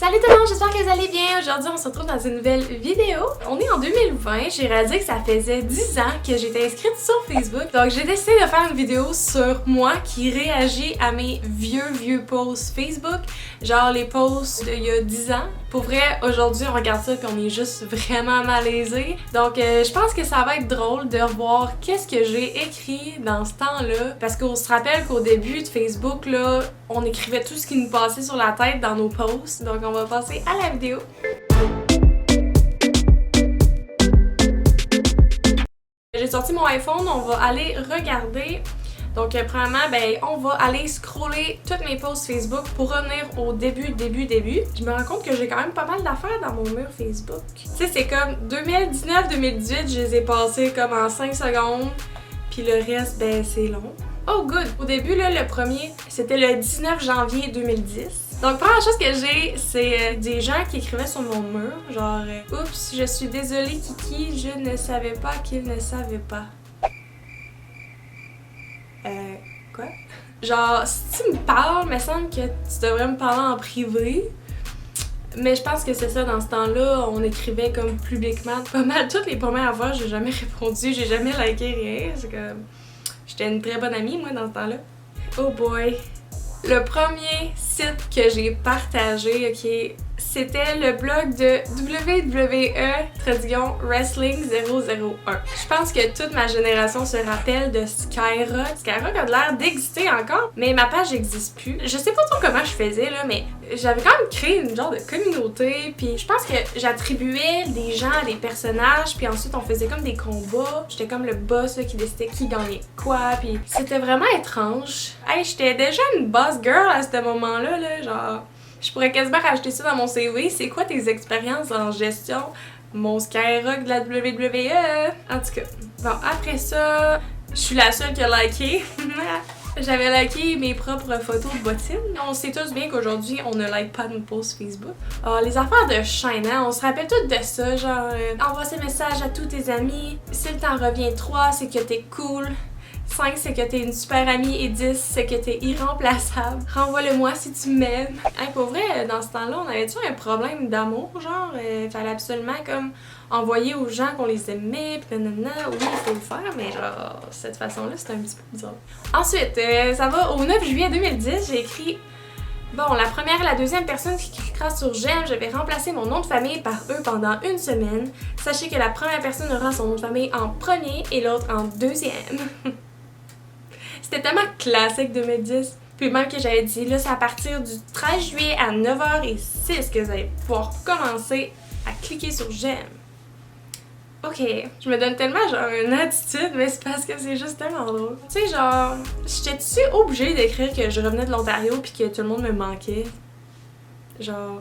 Salut tout le monde, j'espère que vous allez bien. Aujourd'hui, on se retrouve dans une nouvelle vidéo. On est en 2020, j'ai réalisé que ça faisait 10 ans que j'étais inscrite sur Facebook. Donc j'ai décidé de faire une vidéo sur moi qui réagit à mes vieux posts Facebook. Genre les posts d'il y a 10 ans. Pour vrai, aujourd'hui, on regarde ça puis on est juste vraiment malaisés. Donc je pense que ça va être drôle de revoir qu'est-ce que j'ai écrit dans ce temps-là. Parce qu'on se rappelle qu'au début de Facebook, là, on écrivait tout ce qui nous passait sur la tête dans nos posts. Donc on va passer à la vidéo. J'ai sorti mon iPhone, on va aller regarder. Donc premièrement, on va aller scroller toutes mes posts Facebook pour revenir au début. Je me rends compte que j'ai quand même pas mal d'affaires dans mon mur Facebook. Tu sais, c'est comme 2019-2018, je les ai passés comme en 5 secondes. Puis le reste, c'est long. Oh good! Au début, là, le premier, c'était le 19 janvier 2010. Donc, première chose que j'ai, c'est des gens qui écrivaient sur mon mur, genre « Oups, je suis désolée Kiki, je ne savais pas qu'il ne savait pas. » Quoi? Genre, si tu me parles, il me semble que tu devrais me parler en privé. Mais je pense que c'est ça, dans ce temps-là, on écrivait comme publiquement pas mal. Toutes les premières fois, j'ai jamais répondu, j'ai jamais liké rien. C'est comme... J'étais une très bonne amie, moi, dans ce temps-là. Oh boy! Le premier site que j'ai partagé, ok, c'était le blog de WWE-Wrestling 001. Je pense que toute ma génération se rappelle de Skyrock. Skyrock a l'air d'exister encore, mais ma page n'existe plus. Je sais pas trop comment je faisais, là, mais j'avais quand même créé une genre de communauté, puis je pense que j'attribuais des gens à des personnages, puis ensuite on faisait comme des combats. J'étais comme le boss là, qui décidait qui gagnait quoi, puis c'était vraiment étrange. Hey, j'étais déjà une boss girl à ce moment-là, là, genre... Je pourrais quasiment rajouter ça dans mon CV. C'est quoi tes expériences en gestion? Mon Skyrock de la WWE. En tout cas, bon, après ça, je suis la seule qui a liké. J'avais liké mes propres photos de bottines. On sait tous bien qu'aujourd'hui, on ne like pas nos posts Facebook. Les affaires de chaîne, hein, on se rappelle toutes de ça, genre envoie ces messages à tous tes amis. Si le temps revient 3, c'est que t'es cool. 5, c'est que t'es une super amie et 10, c'est que t'es irremplaçable. Renvoie-le-moi si tu m'aimes. Hey, pour vrai, dans ce temps-là, on avait-tu un problème d'amour, genre? Fallait absolument comme envoyer aux gens qu'on les aimait, pis nanana. Oui, il faut le faire, mais genre, cette façon-là, c'était un petit peu bizarre. Ensuite, ça va au 9 juillet 2010, j'ai écrit... Bon, la première et la deuxième personne qui cliquera sur j'aime, je vais remplacer mon nom de famille par eux pendant une semaine. Sachez que la première personne aura son nom de famille en premier et l'autre en deuxième. C'était tellement classique 2010. Puis même que j'avais dit, là, c'est à partir du 13 juillet à 9h06 que vous allez pouvoir commencer à cliquer sur j'aime. Ok, je me donne tellement genre une attitude, mais c'est parce que c'est juste tellement drôle. Tu sais, genre, j'étais-tu obligée d'écrire que je revenais de l'Ontario puis que tout le monde me manquait? Genre,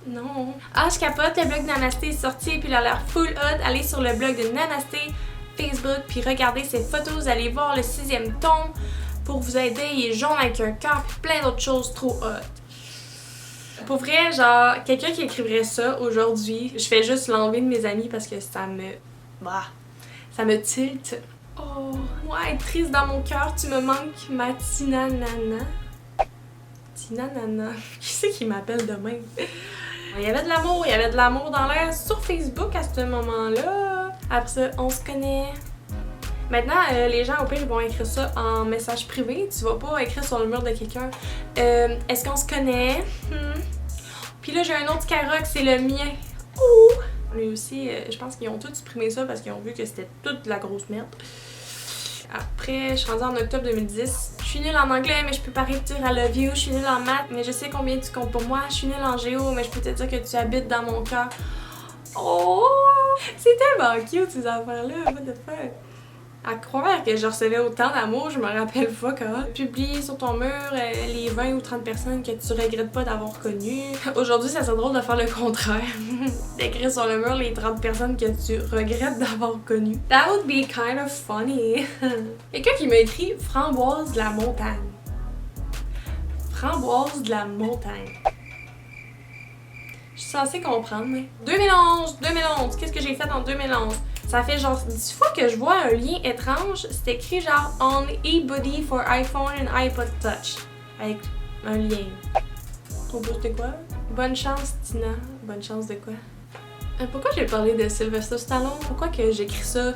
non. Ah, je capote, le blog de Namasté est sorti puis il a l'air full hot. Allez sur le blog de Namasté Facebook puis regardez ses photos, vous allez voir le 6e ton pour vous aider, il est jaune avec un cœur puis plein d'autres choses trop hot. Pour vrai, genre, quelqu'un qui écrirait ça aujourd'hui, je fais juste l'enlever de mes amis parce que ça me tilte. Oh, moi être triste dans mon cœur, tu me manques ma Tina Nana. Tina Nana, qui c'est qui m'appelle de même? Il y avait de l'amour dans l'air sur Facebook à ce moment-là. Après ça, on se connaît. Maintenant, les gens au pire ils vont écrire ça en message privé. Tu vas pas écrire sur le mur de quelqu'un. Est-ce qu'on se connaît? Puis là, j'ai un autre Skyrock, c'est le mien. Ouh! Lui aussi, je pense qu'ils ont tous supprimé ça parce qu'ils ont vu que c'était toute la grosse merde. Après, je suis rendue en octobre 2010. Je suis nulle en anglais, mais je peux pas dire I love you. Je suis nulle en maths, mais je sais combien tu comptes pour moi. Je suis nulle en géo, mais je peux te dire que tu habites dans mon cœur. Oh! C'est tellement cute ces affaires-là, what the fuck? À croire que je recevais autant d'amour, je me rappelle pas quand. Publie sur ton mur les 20 ou 30 personnes que tu regrettes pas d'avoir connues. Aujourd'hui, ça serait drôle de faire le contraire. D'écrire sur le mur les 30 personnes que tu regrettes d'avoir connues. That would be kind of funny. Quelqu'un qui m'a écrit « Framboise de la montagne ». Framboise de la montagne. Je suis censée comprendre, mais... 2011! Qu'est-ce que j'ai fait en 2011? Ça fait genre 10 fois que je vois un lien étrange. C'est écrit genre « On eBuddy for iPhone and iPod Touch ». Avec un lien. Ton c'était quoi? Bonne chance, Tina. Bonne chance de quoi? Pourquoi j'ai parlé de Sylvester Stallone? Pourquoi que j'écris ça?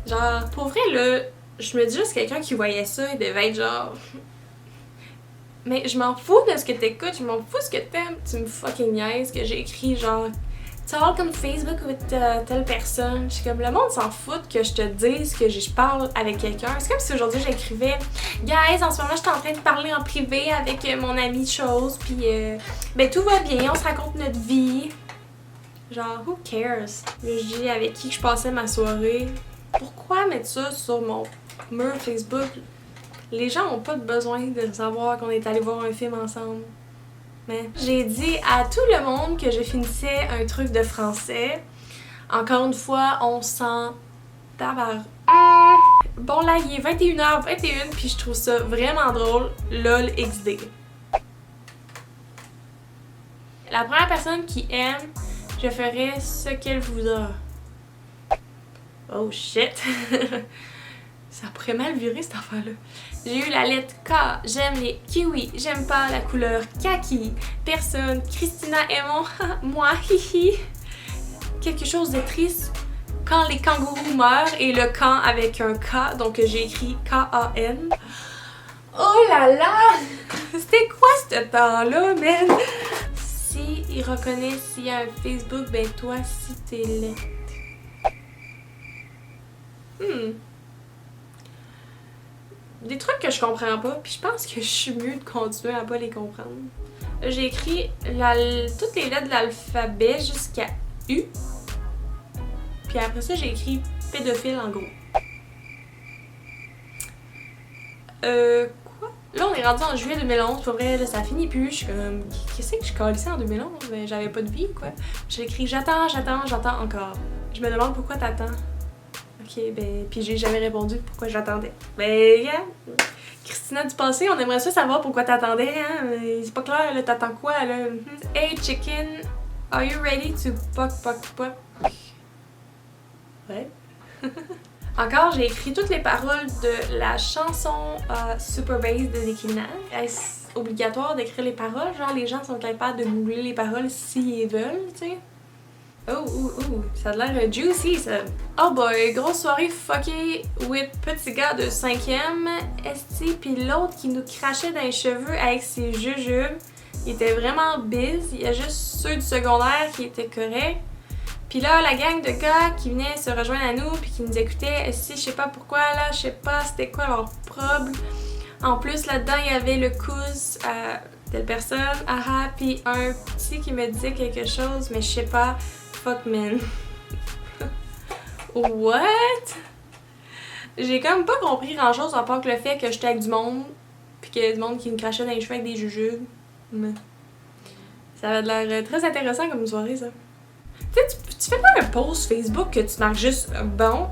Genre, pour vrai, là, je me dis juste quelqu'un qui voyait ça, il devait être genre... Mais je m'en fous de ce que t'écoutes, je m'en fous de ce que t'aimes. Tu me fucking niaises que j'ai écrit genre... Talk on Facebook with telle personne. Je suis comme, le monde s'en fout que je te dise que je parle avec quelqu'un. C'est comme si aujourd'hui j'écrivais Guys, en ce moment je suis en train de parler en privé avec mon ami chose, puis ben tout va bien, on se raconte notre vie. Genre, who cares? Je dis avec qui je passais ma soirée. Pourquoi mettre ça sur mon mur Facebook? Les gens ont pas besoin de savoir qu'on est allé voir un film ensemble. Mais j'ai dit à tout le monde que je finissais un truc de français. Encore une fois, on s'en tabarre. Bon là, il est 21h21 puis je trouve ça vraiment drôle. LOL XD. La première personne qui aime, je ferai ce qu'elle voudra. Oh shit. Ça pourrait mal virer cette affaire-là. J'ai eu la lettre K, j'aime les kiwis, j'aime pas la couleur kaki. Personne, Christina aimons, moi, hihi. Quelque chose de triste, quand les kangourous meurent et le quand avec un K, donc j'ai écrit K-A-N. Oh là là! C'était quoi ce temps-là, man? Si il reconnaît s'il y a un Facebook, ben toi, si t'es laid. Des trucs que je comprends pas, puis je pense que je suis mieux de continuer à pas les comprendre. J'ai écrit toutes les lettres de l'alphabet jusqu'à U. Puis après ça, j'ai écrit pédophile en gros. Quoi? Là, on est rendu en juillet 2011. Pour vrai, là, ça finit plus. Je suis comme, qu'est-ce que je calissais en 2011? Ben, j'avais pas de vie, quoi. J'ai écrit j'attends encore. Je me demande pourquoi t'attends. Ok, ben, puis j'ai jamais répondu pourquoi j'attendais. Ben, yeah. Christina du passé, on aimerait ça savoir pourquoi t'attendais, hein? C'est pas clair, là, t'attends quoi, là? Hey, chicken, are you ready to poc? Ouais. Encore, j'ai écrit toutes les paroles de la chanson Super Bass de Nicki Minaj. Est-ce obligatoire d'écrire les paroles? Genre, les gens sont capables de googler les paroles s'ils veulent, tu sais? Ça a l'air juicy, ça. Oh boy, grosse soirée fuckée with petit gars de 5e, esti, pis l'autre qui nous crachait dans les cheveux avec ses jujubes. Il était vraiment biz, il y a juste ceux du secondaire qui étaient corrects. Pis là, la gang de gars qui venaient se rejoindre à nous pis qui nous écoutaient, esti, je sais pas pourquoi, là, je sais pas c'était quoi leur probe. En plus, là-dedans, il y avait le cousin à telle personne, pis un petit qui me disait quelque chose, mais je sais pas. Fuck man. What? J'ai comme pas compris grand chose à part que le fait que j'étais avec du monde pis qu'il y a du monde qui me crachait dans les cheveux avec des jujubes. Mais ça avait l'air très intéressant comme soirée, ça. Tu sais, tu fais pas un post Facebook que tu marques juste bon.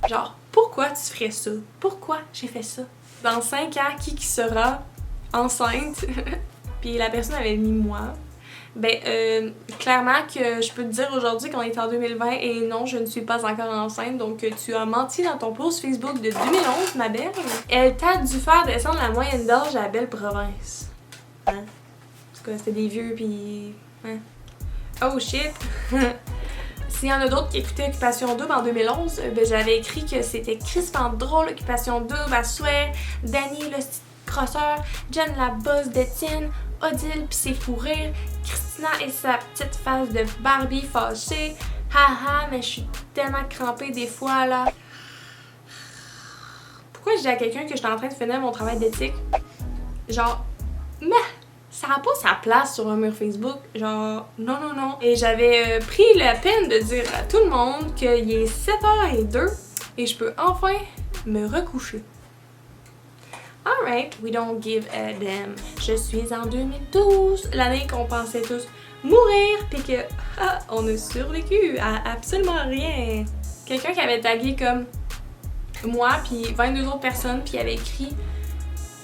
Genre, pourquoi tu ferais ça? Pourquoi j'ai fait ça? Dans 5 ans, qui sera enceinte? Puis la personne avait mis moi. Ben, clairement que je peux te dire aujourd'hui qu'on est en 2020 et non, je ne suis pas encore enceinte, donc tu as menti dans ton post Facebook de 2011, ma belle. Elle t'a dû faire descendre la moyenne d'âge à la belle province. Hein? En tout cas, c'était des vieux pis... Hein? Oh shit! S'il y en a d'autres qui écoutaient Occupation Double en 2011, ben j'avais écrit que c'était crispant drôle, Occupation Double, à souhait, Danny le crosseur, Jen la boss d'Étienne, Odile pis ses fous rires, Christina et sa petite face de Barbie fâchée. Haha, mais je suis tellement crampée des fois là. Pourquoi je dis à quelqu'un que je suis en train de finir mon travail d'éthique? Genre, mais ça n'a pas sa place sur un mur Facebook. Genre, non. Et j'avais pris la peine de dire à tout le monde qu'il est 7h02 et je peux enfin me recoucher. Alright, we don't give a damn. Je suis en 2012, l'année qu'on pensait tous mourir, pis que on a survécu à absolument rien. Quelqu'un qui avait tagué comme moi, puis 22 autres personnes, puis avait écrit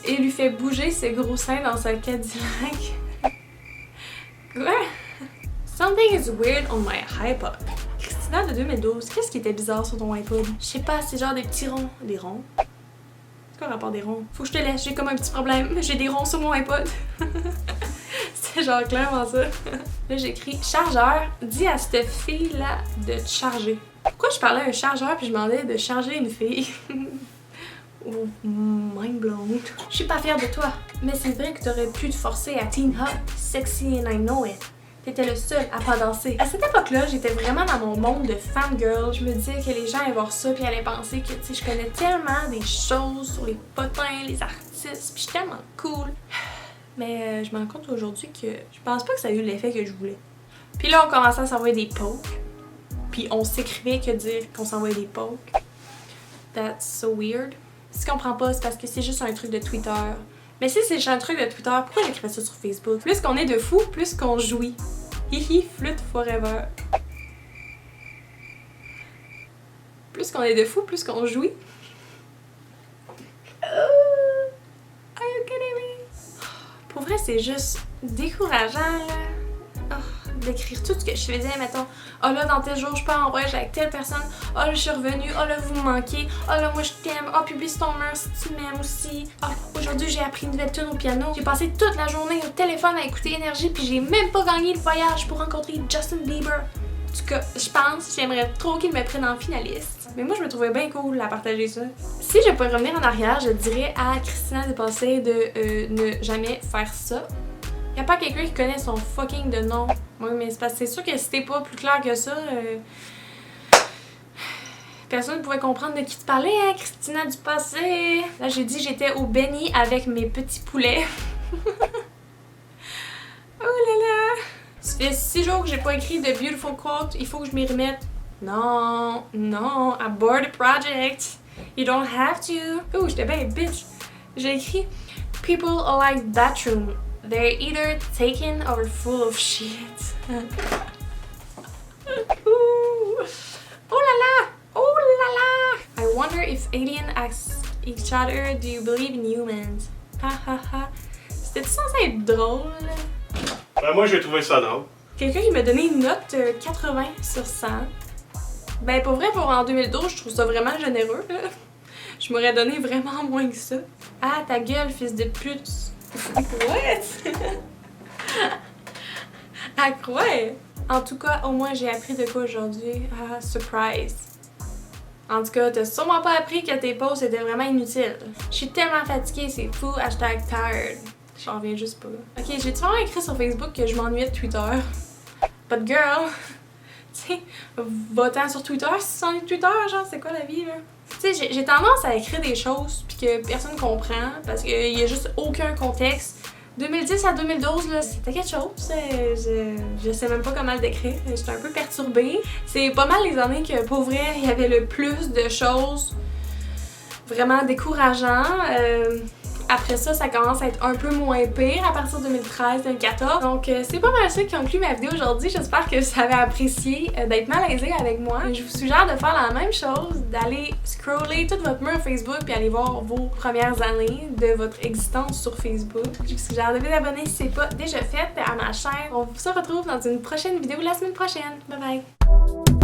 et lui fait bouger ses gros seins dans sa Cadillac. Quoi? Something is weird on my iPod. Christina de 2012, qu'est-ce qui était bizarre sur ton iPod? Je sais pas, c'est genre des petits ronds. Des ronds? C'est quoi le rapport des ronds? Faut que je te laisse, j'ai comme un petit problème. J'ai des ronds sur mon iPod. C'était C'est genre clairement ça. Là, j'écris chargeur, dis à cette fille-là de te charger. Pourquoi je parlais à un chargeur puis je demandais de charger une fille? Oh, mind blown. Je suis pas fière de toi, mais c'est vrai que t'aurais pu te forcer à teen hot, sexy and I know it. T'étais le seul à pas danser. À cette époque-là, j'étais vraiment dans mon monde de fangirl. Je me disais que les gens allaient voir ça puis allaient penser que, tu sais, je connais tellement des choses sur les potins, les artistes, puis je suis tellement cool. Mais je me rends compte aujourd'hui que je pense pas que ça a eu l'effet que je voulais. Puis là, on commençait à s'envoyer des pokes. Puis on s'écrivait que dire qu'on s'envoyait des pokes. That's so weird. Si tu comprends pas, c'est parce que c'est juste un truc de Twitter. Mais si c'est juste un truc de Twitter, pourquoi j'écrivais ça sur Facebook? Plus qu'on est de fous, plus qu'on jouit. Hihi, flûte forever. Plus qu'on est de fous, plus qu'on jouit. Are you kidding me? Pour vrai, c'est juste décourageant, là. D'écrire tout ce que je faisais, mettons. Oh là, dans tel jour, je pars en voyage avec telle personne. Oh là, je suis revenue. Oh là, vous me manquez. Oh là, moi, je t'aime. Oh, publie sur ton mur si tu m'aimes aussi. Oh, aujourd'hui, j'ai appris une nouvelle tune au piano. J'ai passé toute la journée au téléphone à écouter Énergie, puis j'ai même pas gagné le voyage pour rencontrer Justin Bieber. En tout cas, je pense, j'aimerais trop qu'il me prenne en finaliste. Mais moi, je me trouvais bien cool à partager ça. Si je pouvais revenir en arrière, je dirais à Christina de passer de ne jamais faire ça. Y'a pas quelqu'un qui connaît son fucking de nom. Oui, mais c'est parce que c'est sûr que si t'es pas plus clair que ça, personne ne pouvait comprendre de qui tu parlais, hein, Christina du passé. Là, j'ai dit j'étais au Benny avec mes petits poulets. Oh là là! Ça fait 6 jours que j'ai pas écrit de beautiful quote, il faut que je m'y remette. Non, non, abort the project. You don't have to. Oh, j'étais bien bitch. J'ai écrit people are like bathroom. They're either taken or full of shit. Oh la la! Oh la la! I wonder if aliens ask each other, do you believe in humans? Ha ha ha. C'était censé être drôle? Ben moi j'ai trouvé ça drôle. Quelqu'un qui m'a donné une note 80 sur 100. Ben pour vrai, pour en 2012, je trouve ça vraiment généreux, là. Je m'aurais donné vraiment moins que ça. Ah, ta gueule, fils de pute! What? Ah, quoi? En tout cas, au moins j'ai appris de quoi aujourd'hui. Ah, surprise! En tout cas, t'as sûrement pas appris que tes posts étaient vraiment inutiles. Je suis tellement fatiguée, c'est fou. Hashtag tired. J'en reviens juste pas. Ok, j'ai vraiment écrit sur Facebook que je m'ennuyais de Twitter. But girl, tu sais, va-t'en sur Twitter si tu t'ennuies de Twitter, genre, c'est quoi la vie, là? Tu sais, j'ai tendance à écrire des choses pis que personne comprend parce qu'il y a juste aucun contexte. 2010 à 2012, là, c'était quelque chose. Je sais même pas comment le décrire. J'étais un peu perturbée. C'est pas mal les années que, pour vrai, il y avait le plus de choses vraiment décourageantes. Après ça, ça commence à être un peu moins pire à partir de 2013-2014. Donc, c'est pas mal ça qui conclut ma vidéo aujourd'hui. J'espère que vous avez apprécié d'être malaisé avec moi. Je vous suggère de faire la même chose, d'aller scroller tout votre mur Facebook puis aller voir vos premières années de votre existence sur Facebook. Je vous suggère de vous abonner si c'est pas déjà fait à ma chaîne. On se retrouve dans une prochaine vidéo la semaine prochaine. Bye bye!